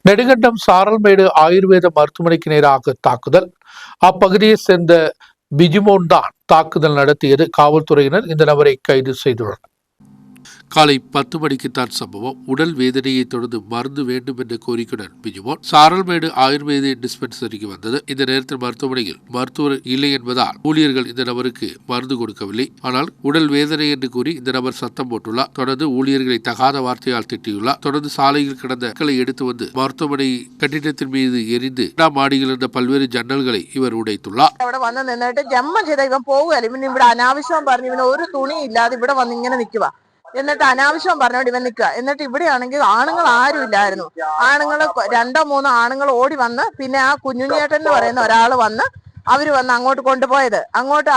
நெடுங்கண்டம் சாரல்மேடு ஆயுர்வேத மருத்துவமனைக்கு நேராக தாக்குதல். அப்பகுதியை சேர்ந்த பிஜிமோன் தான் தாக்குதல் நடத்தியது. காவல்துறையினர் இந்த நபரை கைது செய்துள்ளனர். காலை 10 மணிக்குத்தான் சம்பவம். உடல் வேதனையை தொடர்ந்து மருந்து வேண்டும் என்ற கோரிக்கையுடன் பிஜிமோன் சாரல்மேடு ஆயுர்வேத டிஸ்பென்சரிக்கு வந்தது. இந்த நேரத்தில் மருத்துவமனையில் மருத்துவர் இல்லை என்பதால் ஊழியர்கள் இந்த நபருக்கு மருந்து கொடுக்கவில்லை. ஆனால் உடல் வேதனை என்று கூறி இந்த நபர் சத்தம் போட்டுள்ளார். தொடர்ந்து ஊழியர்களை தகாத வார்த்தையால் திட்டியுள்ளார். தொடர்ந்து சாலையில் கிடந்த மக்களை எடுத்து வந்து மருத்துவமனை கட்டிடத்தின் மீது எரிந்து மாடியில் இருந்த பல்வேறு ஜன்னல்களை இவர் உடைத்துள்ளார். എന്നിട്ട് അനാവശ്യം പറഞ്ഞോണ്ട് ഇവൻ നിൽക്കുക. എന്നിട്ട് ഇവിടെയാണെങ്കിൽ ആണുങ്ങൾ ആരും ഇല്ലായിരുന്നു. ആണുങ്ങൾ 2-3 ആണുങ്ങൾ ഓടി വന്ന് പിന്നെ ആ കുഞ്ഞുഞ്ഞേട്ടൻ എന്ന് പറയുന്ന ഒരാൾ വന്ന് അവര് വന്ന് അങ്ങോട്ട് കൊണ്ടുപോയത്. അങ്ങോട്ട്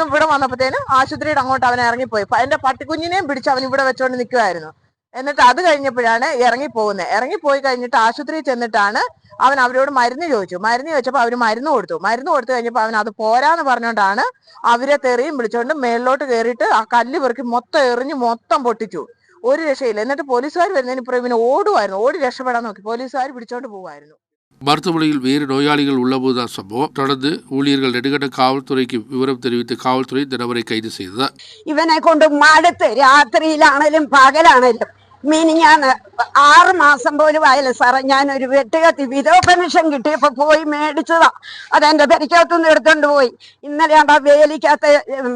ഇവിടെ വന്നപ്പോഴത്തേനും ആശുപത്രിയുടെ അങ്ങോട്ട് അവൻ ഇറങ്ങിപ്പോയി. എന്റെ പട്ടിക്കുഞ്ഞിനെയും പിടിച്ച് അവൻ ഇവിടെ വെച്ചോണ്ട് നിൽക്കുമായിരുന്നു. എന്നിട്ട് അത് കഴിഞ്ഞപ്പോഴാണ് ഇറങ്ങിപ്പോകുന്നത്. ഇറങ്ങിപ്പോയി കഴിഞ്ഞിട്ട് ആശുപത്രിയിൽ ചെന്നിട്ടാണ് അവൻ അവരോട് മരുന്ന് ചോദിച്ചപ്പോൾ അവര് മരുന്ന് കൊടുത്തു കഴിഞ്ഞപ്പോൾ അവൻ അത് പോരാന്ന് പറഞ്ഞുകൊണ്ടാണ് അവരെ തെറിയും വിളിച്ചോണ്ട് മേളിലോട്ട് കയറിയിട്ട് ആ കല്ല് പെറുക്കി മൊത്തം എറിഞ്ഞ് മൊത്തം പൊട്ടിച്ചു. ഒരു രക്ഷയില്ല. എന്നിട്ട് പോലീസുകാർ വരുന്നതിന് ഇപ്പുറം ഇവന് ഓടുമായിരുന്നു. ഓടി രക്ഷപ്പെടാൻ നോക്കി. പോലീസുകാർ പിടിച്ചോണ്ട് പോകുമായിരുന്നു. மருத்துவமனையில் வேறு நோயாளிகள் உள்ளபோதுதான் சம்பவம். தொடர்ந்து ஊழியர்கள் நெடுங்கண்டம் காவல்துறைக்கு விவரம் தெரிவித்து காவல்துறை இந்த நபரை கைது செய்தது. ഇവനെ കൊണ്ട് മടുത്ത് രാത്രിയിലാണേലും പകലാണേലും മിനിഞ്ഞാന്ന് 6 മാസം പോലും ആയില്ല സാറേ. ഞാനൊരു വെട്ടുകത്തി വിധവ പെൻഷൻ കിട്ടിയപ്പോ പോയി മേടിച്ചതാ. അതെന്റെ പെരക്കകത്തുനിന്ന് എടുത്തോണ്ട് പോയി. ഇന്നലെ ആ വേലിക്കകത്ത്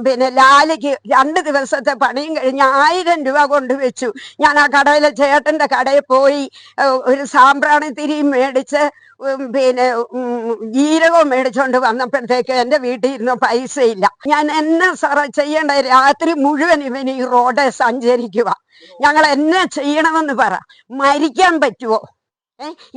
പിന്നെ ലാലിക്ക് 2 ദിവസത്തെ പണിയും കഴിഞ്ഞ് 1000 രൂപ കൊണ്ടുവച്ചു. ഞാൻ ആ കടയിലെ ചേട്ടന്റെ കടയിൽ പോയി ഒരു സാമ്പ്രാണി തിരിയും മേടിച്ച് പിന്നെ ജീരകവും മേടിച്ചോണ്ട് വന്നപ്പോഴത്തേക്ക് എന്റെ വീട്ടിൽ ഇരുന്ന പൈസ ഇല്ല. ഞാൻ എന്നെ സാറേ ചെയ്യേണ്ട? രാത്രി മുഴുവൻ ഇവൻ ഈ റോഡ് സഞ്ചരിക്കുക. ഞങ്ങൾ എന്നെ ചെയ്യണമെന്ന് പറ. മരിക്കാൻ പറ്റുമോ?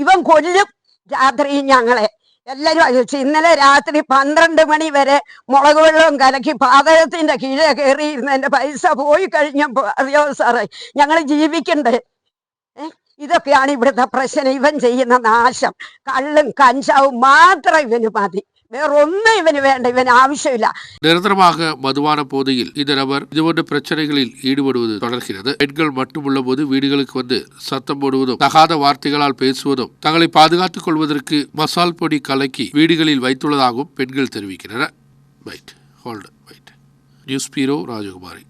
ഇവൻ കൊല്ലും രാത്രി ഞങ്ങളെ. എല്ലാരും ആലോചിച്ചു. ഇന്നലെ രാത്രി 12 മണി വരെ മുളക് വെള്ളവും കലക്കി പാതകത്തിന്റെ കീഴെ കയറിയിരുന്ന എന്റെ പൈസ പോയി കഴിഞ്ഞപ്പോ അറിയോ സാറേ, ഞങ്ങൾ ജീവിക്കണ്ടേ? ഇതൊക്കെയാണ് ഇവിടുത്തെ പ്രശ്നം. ഇവൻ ചെയ്യുന്ന നാശം. കള്ളും കഞ്ചാവും മാത്രം ഇവന് മതി. வேறொன்னும் இவனு வேண்டாம். இவன் ஆവശ്யம் இல்ல. நிரந்தரமாக மதுவான போதையில் இந்த நபர் இதுபோன்ற பிரச்சனைகளில் ஈடுபடுவது தொடர்கிறது. பெண்கள் மட்டுமுள்ள போது வீடுகளுக்கு வந்து சத்தம் போடுவதும் தகாத வார்த்தைகளால் பேசுவதும் தங்களை பாதுகாத்துக் கொள்வதற்கு மசால் பொடி கலக்கி வீடுகளில் வைத்துள்ளதாகவும் பெண்கள் தெரிவிக்கின்றனர். நியூஸ் பீரோ ராஜகுமாரி.